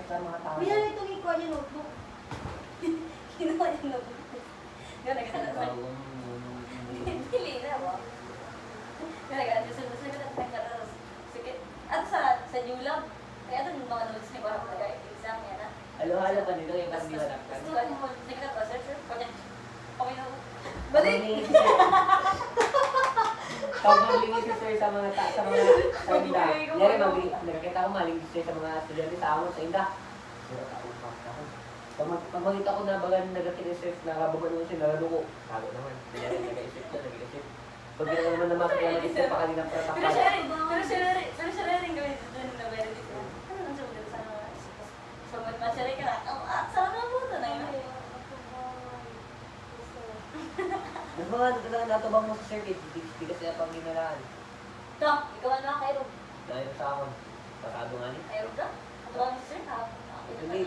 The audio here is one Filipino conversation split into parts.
sa mga tao. May nalang itong ikuha niya notebook. Kinuha niya notebook. Gano'n ka na. Dili na ba? Gano'n ka na. Susunod at nagkaroon. At sa New Lab, kaya ito mga notes ni Barang nag-exam yan na. Halo-halo pa nito yung pag niwanap ka. Gusto ko mo, nagkita pa, sir, kanya. Okay na. Balik! Pag maglingis si sir sa mga sa inda, nyari nagkakita ko maling si sir sa mga estudyante sa amon sa inda. Pero kaupak ako. Pag makita ko na bagan nagkakita si sir na kabagan mo siya, nalalo ko. Sabi naman, nyari nag-isip na, nag-isip. Pag gano'n naman naman kaya nag-isip pa kanina para sa Pero siya rin gawin doon na meron dito. Ano nang sabi dito sa mga so, mag-matchery ka na. Saan na po ito na yun? Mas mga natubang mo sa circuit, di kasi pang ginalaan. Ito, ikaw na kayo. Dahil sa akin, pasado nga niya. Ayaw ka? Ito ba ang sir? Hindi,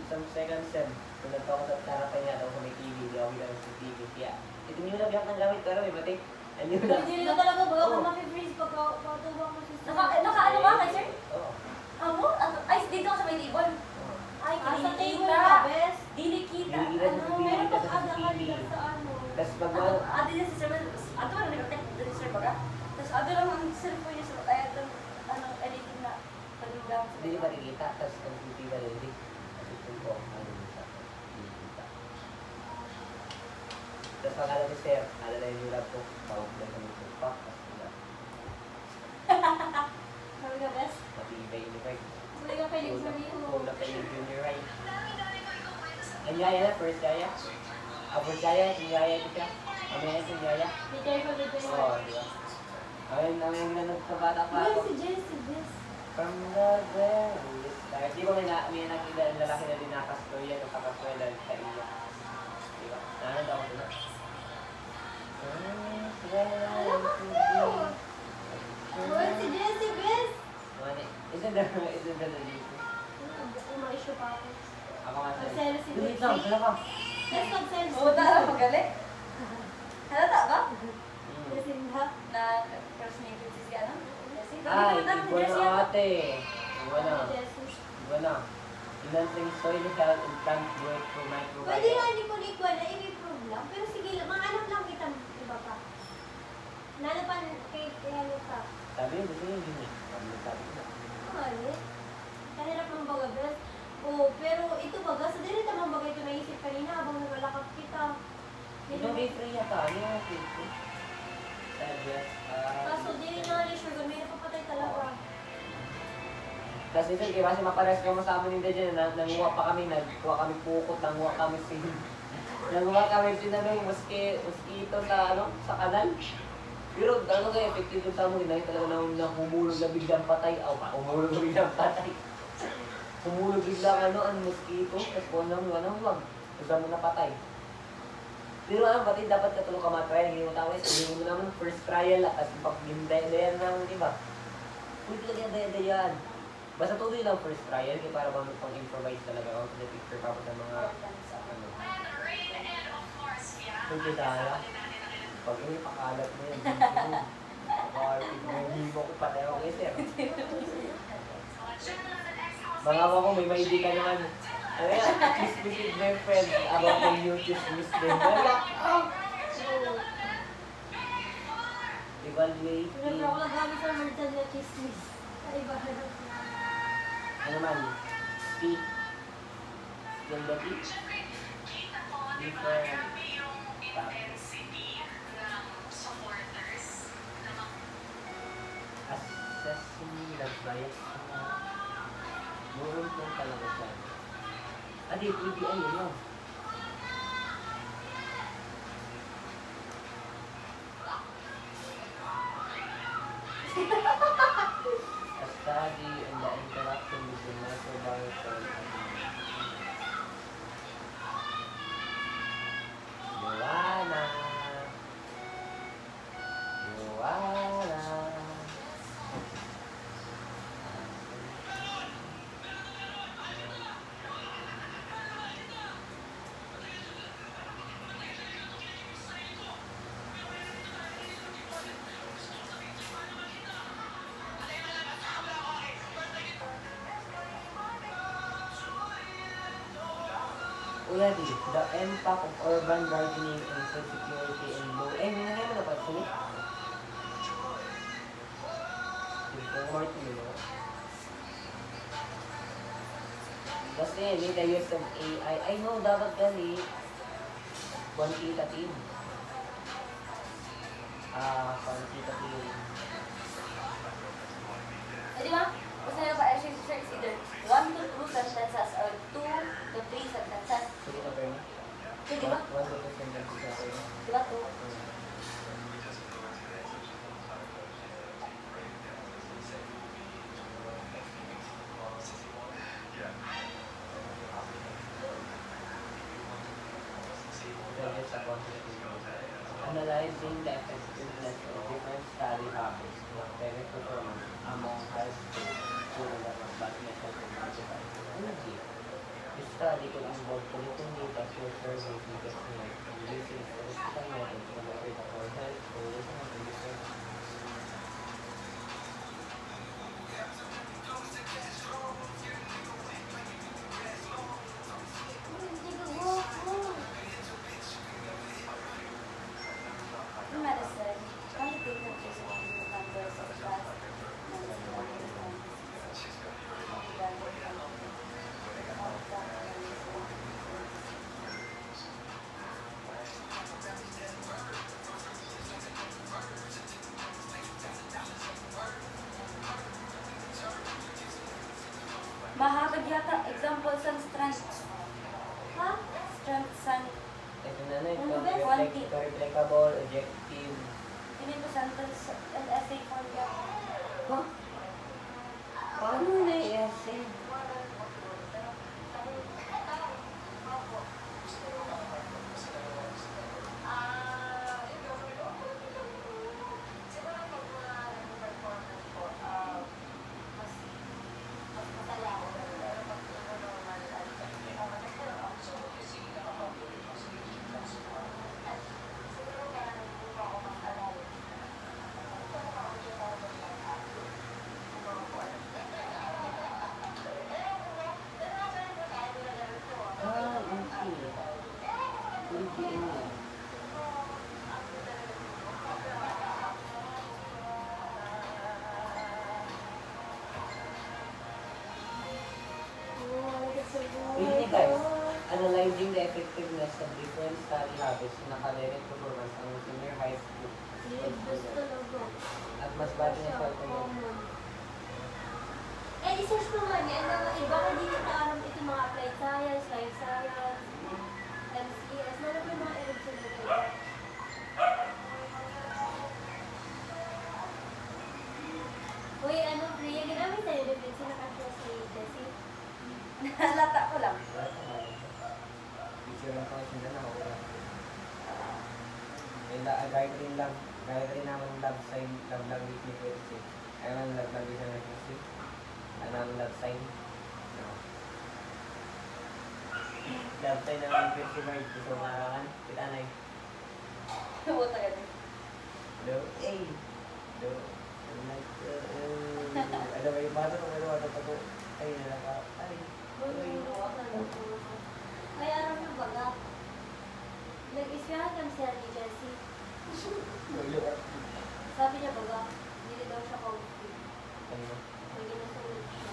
sa second sem, kung nagpa ako sa tarapan niya, ako may TV, hindi ako bilang sa TV. Kaya, ito nyo na biyak ng gamit, pero may batik. Ano na? Hindi nila talaga ba? Kung Oo. mapi-freeze pagkatubang mo siya. Naka-ano ba kay sir? Oo. Amo? Ay, dito ka sa may table. Ay, Sa table kinikita. ka, bes. Dili kita. Dili kita. Ano? Meron Dito pang sa ada TV. kanila sa ano. Tapos pag Ate niya si sir, ato na nag-tech dito sir baga. Tapos ato lang ang cellphone niya sa ay ato anong editing na pagdang. hindi pa nakikita, tapos ang TV ba rin, kasi kung ko, ano mo sa nakikita. Tapos pag alam ni sir, alam na yung lab ko, tawag na kami po, tapos wala. Sabi ka, best? Matibay ni Frank. Sabi ka, feeling sa niyo. Wala pa yung junior high. Ang yaya na, first yaya. First yaya, yung yaya ito siya. Mamaya yung yaya. Be careful with the Oo, di ba? Ayun, yung ginanong sa bata pa Wala ako. si Jess. From the very start. Di ba may nakita ang lalaki na dinakastorya nung kakastorya sa iya? Di ba? Nanod ako doon. Wala si Jessie, bes. Isn't that the dito? Uma-issue pa ako. Ako nga sa'yo. Nag-sell si Wait Jessie. lang, sila ka. Yes, nag-sell si Oo, tara, magaling. Halata ba? Jessie na. Na crush ni Princess Gana? Jessie? Ay, Bakit iba Jessie na ako? ate. Iba na. Jessie. Iba na. Enhancing soil health and plant growth through Pwede microbiome. nga hindi ko ikuha na i-improve lang. Pero sige lang, mga anak lang kita iba pa. Lalo pa kay ano ka. Sabi yun, gusto yun yun eh. Sabi ko na. Mali. Kahirap ng baga, bes. Oh, pero ito baga, sa dirita ng baga ito naisip kanina habang naglalakad kita. Ito may free yata. Ano yung free free? Suggest. Kaso di na sure kung may napapatay talaga. Kasi ito, kasi mapares ka mo sa amin hindi dyan. Nanguha pa kami, nagkuha kami pukot, nanguha kami nanguha kami sinanong mosquito sa ano, sa kanal. Pero ano kaya effective yung sa mo, hindi talaga nahumulog na biglang patay. Humulog na biglang patay. Humulog biglang ang mosquito. Tapos kung wag. Tapos mo na patay. Pero pati dapat katulong ka matry. Hindi mo tawis. Hindi mo naman first trial lang. Tapos pag-dayan lang, di ba? Pwede lang yan, dayan. Basta tuloy lang first trial. Kaya para pang-improvise talaga ako sa picture pa sa mga ano. Pwede dala. Pag hindi pakalat mo yan. Pakalat mo yung hibo ko patay ako kay sir. Mga ako may maidi ka naman. Ano yan? Chismis with my friend about my new chismis din. Evaluate. Pero ako nagamit sa merchant na chismis. Ay, bahala. Ano man? Speak. Yung dati. Different. Assessing the bias. Meron pong talaga siya. Adi, pwede ayun lang. A study on the interaction between microbiome and Joanna. Kuya D, the impact of urban gardening and food security and low... Minagay mo na pa ito? Report nyo. Kasi with the use of AI, I know dapat gani quantitative. Quantitative. Di ba? Gusto nyo pa exercise either 1 to 2 sentences or 2 to 3 sentences. Sige na, Perna. Di ba? 1 to 2 sentences na, Perna. Di ba 2? That is a quantitative. Analyzing the effectiveness of different study habits and academic performance among high school students and classmates of energy. This study could involve collecting data through surveys and questionnaires and using statistical methods to evaluate for health, correlation, and research. In medicine, quantitative is one of the numbers of class. Mahagad yata examples ng strengths. Ha? Strengths and Ito na na, Ano ba? replicable, objective. yun yung sentence and essay form yan. Huh? Paano na yung essay? Okay. Really guys, analyzing the effectiveness of different study habits and academic performance ang senior high school Gusto talaga. at mas bati na sa Common. I-search mo man yan. Iba hindi nito alam ito mga applied science, life science, MCS. Meron po yung mga eruption na kayo. Uy, ano, Priya, ginamit tayo defense na kasya si Jessie. Nalata ko lang. Picture lang ko kasi na ako. Guide lang. Guide rin naman ng love sign, love language ni Percy. Ayaw ang love language na Percy. Ano ang love sign? No. Love sign naman ni Percy Mark. Gusto marangan. Kita na eh. Buta ka din. Hello? Hey! Hello? Ano ba yung bata ko? Ano ba ito? Ay, nalaka. Ay. Ay, aram mo baga. Nag-isyahan kami siya ni Jessie. Sabi niya baga, hindi daw siya coffee. Ano? May ginasulod siya.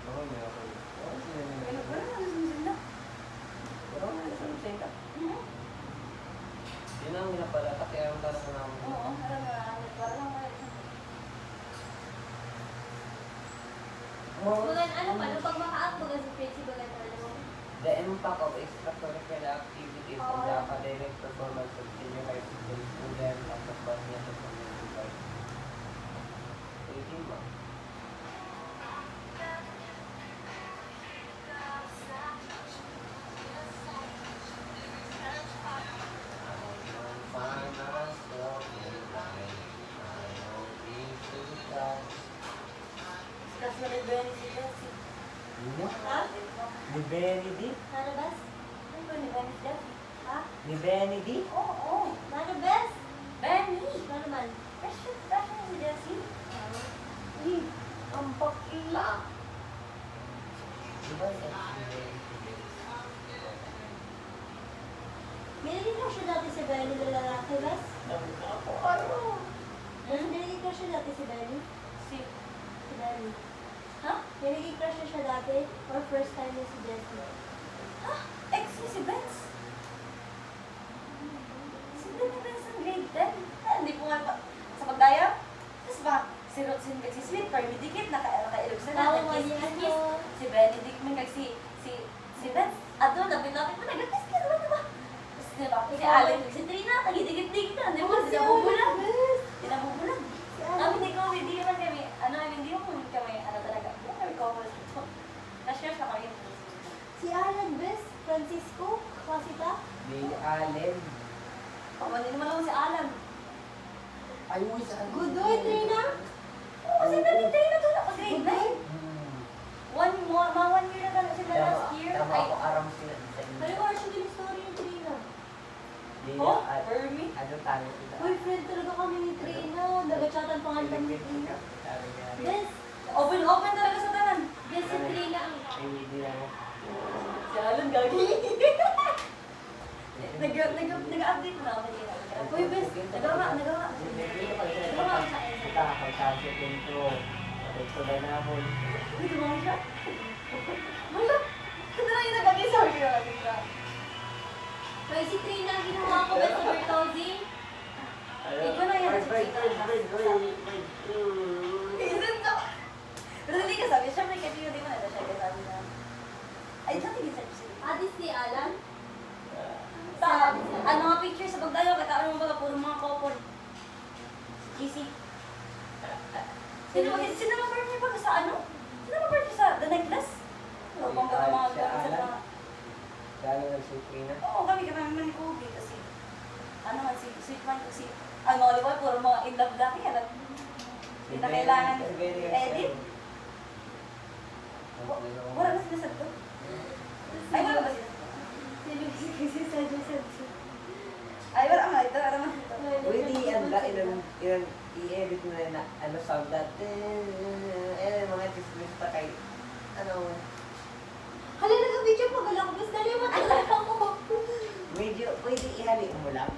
Oo, may ako. Oo, Pero nalusunod na. Pero nalusunod ka. Yun ang minapala kasi ayaw talaga namin. Oo, alam mo na. Parang Bagan, ano pa, nung pag maka-up baga si Fritzy, bagan ano. The impact of extracurricular activities on the academic performance of senior high school students at the classmates of community life. 18 ba? Tapos na rin si Jessie. Ha? Ni Benedict? Nano bes? Ano ba ni Benny si Jessie? Ha? Ni Benedict? Oo. Nano bes? Benny! Nano man? Kasi si Jessie. Ang pakila. Diba May naging crush siya dati si Belly na lalaki, Bes? ako, ano? May naging crush siya dati si Belly? Si, Si Belly. ha? May naging crush siya dati? Or first time niya si Jessie? Ha? Ex niya si Benz. Si Benz ng grade 10. Ah, hindi po nga pa. Sa pagdaya. Tapos ba, si Roxin kag si Sweet, parang dikit, nakailog sa Tao, na, mali nagkiss-kiss. ako. Si Benedict man kag si Benz. Ato, lapit-lapit mo, nag-kiss-kiss naman, diba? Tapos diba, si Allen, si Trina, nagidikit-dikit na, di ba? Di nabubulan. Di nabubulan. Kami ni Kobe, di naman kami, hindi naman kami, talaga. Hindi kami Kobe. Na-share sa kami. Si Alan, Bes? Francisco? Kasita? May Allen. Pamali naman ako si Alan. Ay, uy, saan? Godoy, Trina? Oo, kasi namin Trina doon ako grade 9. Hmm. Mga 1 year na lang sila last year. Tama Ay, ako, aram sila sa inyo. Pero or siya din story yung Trina. oh, Ermi. Ano tayo sila? Boyfriend talaga kami ni Trina. Nag-chatan pa nga kami ni Trina. Bes? Open talaga sa tanan. Bes, si Trina ang... Ay, hindi na ako. Si Alan gagi. Nag-update na ako nila. Uy, Bes, Nagawa. Kita, pagkasya dentro. Dentro na namin. Uy, tumawag siya. Wala. Ano lang yung nagagi? Sorry na ka. Kaya si Trina ang ginawa ko, Bes, sa Bertozzi. Ikaw na yan. Wait. Isn't so? Pero hindi ka sabi, syempre kasi hindi mo na siya kasabi na. Ay, dati ginsabi siya. Adis ni Alan? Sa, ano nga picture sa pagdayo, kataan mo ba, puro mga couple. Easy. Sino mag-birthday ba sa ano? Sino mag-birthday sa The Necklace? O, bang ka mga Si gamit sa Alan? mga... Gano'n nagsuprina? Oo, kami ni Kobe kasi... Ano man, si Sweet Man kasi... Ang mga liwa, puro mga in love lang. Kaya lang, hindi na kailangan edit. Wala na sila sa to. Ay, wala ba sila? Sino kasi sa Joseph? Ay, wala nga. Ito, wala nga. Pwede ilang i-edit mo na ano sound that mga chismis pa kay ano Hala, nag-video pa gala ko. Bes, nalimutan lang ako. medyo pwede ihali mo lang